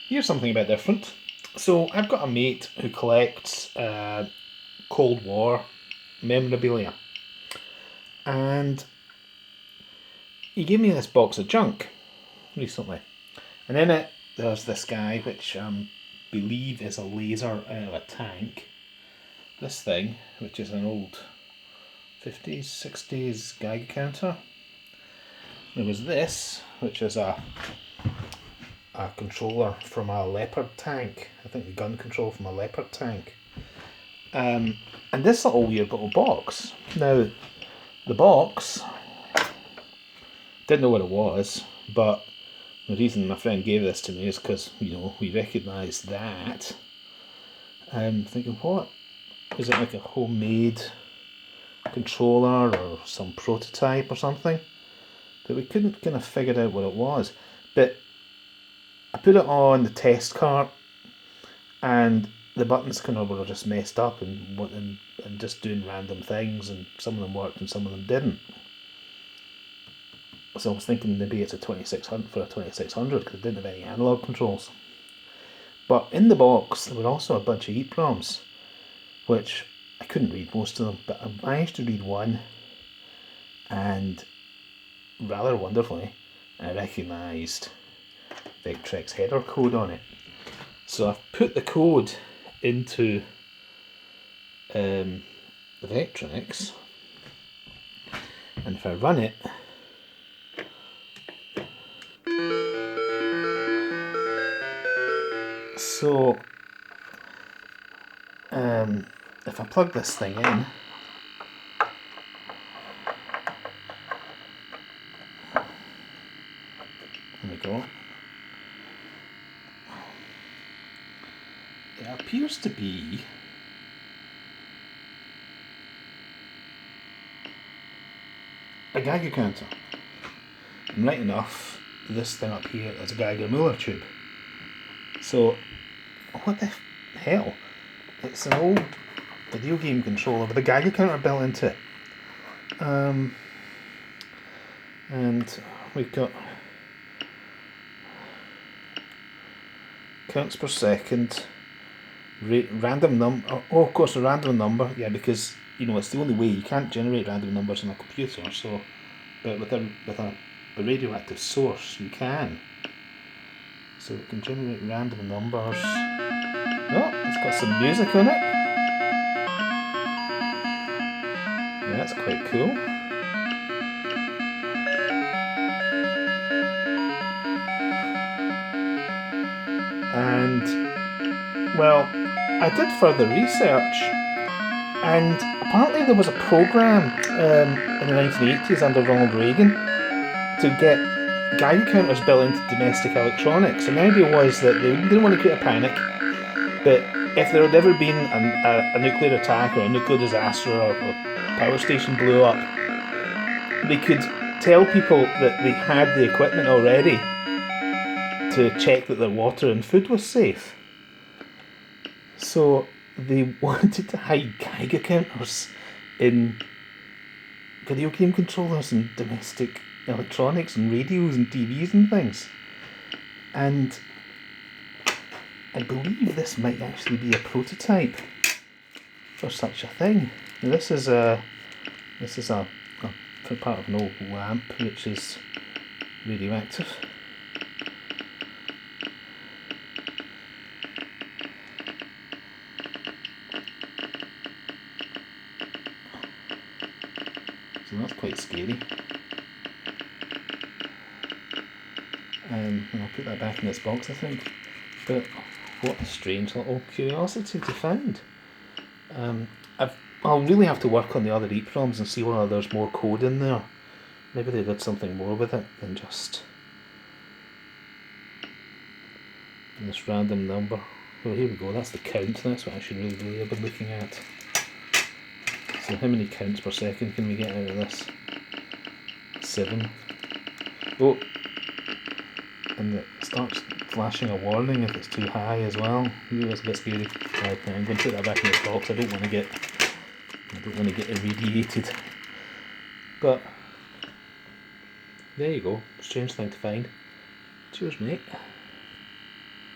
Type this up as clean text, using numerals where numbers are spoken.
Here's something a bit different. So I've got a mate who collects Cold War memorabilia, and he gave me this box of junk recently, and in it there's this guy which I believe is a laser out of a tank. This thing, which is an old 50s, 60s Geiger counter. There was this, which is a controller from a Leopard tank. I think the gun control from a Leopard tank. And this little weird little box. Now, the box, didn't know what it was, but the reason my friend gave this to me is because, we recognised that. I'm thinking, what? Is it like a homemade controller or some prototype or something? But we couldn't kind of figure out what it was. But I put it on the test cart, and the buttons kind of were just messed up and just doing random things, and some of them worked and some of them didn't. So I was thinking maybe it's a 2600 for a 2600 because it didn't have any analog controls. But in the box there were also a bunch of EEPROMs, which I couldn't read most of them, but I managed to read one, and rather wonderfully I recognised Vectrex header code on it. So I've put the code into the Vectrex, and if I run it, so if I plug this thing in, there we go. It appears to be a Geiger counter. And right enough, this thing up here is a Geiger Muller tube. So, what the hell? It's an old video game controller with a Geiger counter built into it. And we've got counts per second, random number. Oh, of course, a random number. Yeah, because it's the only way. You can't generate random numbers on a computer. So, but with a radioactive source, you can. So we can generate random numbers. Oh, it's got some music on it. Yeah, that's quite cool. And, well, I did further research, and apparently there was a program in the 1980s under Ronald Reagan to get Geiger counters built into domestic electronics. And the idea was that they didn't want to create a panic, but if there had ever been a nuclear attack or a nuclear disaster or a power station blew up, they could tell people that they had the equipment already to check that their water and food was safe. So they wanted to hide Geiger counters in video game controllers and domestic electronics and radios and TVs and things. And I believe this might actually be a prototype for such a thing. Now this is a part of an old lamp which is radioactive. So that's quite scary. And I'll put that back in this box, I think. But what a strange little curiosity to find. I'll really have to work on the other EEPROMs and see whether there's more code in there. Maybe they did something more with it than just this random number. Oh, here we go, that's the count. That's what I should really have been looking at. So how many counts per second can we get out of this? 7. Oh, and it starts flashing a warning if it's too high as well. Ooh, that's a bit scary. Right, I'm going to put that back in the box. I don't want to get irradiated. But there you go. Strange thing to find. Cheers, mate.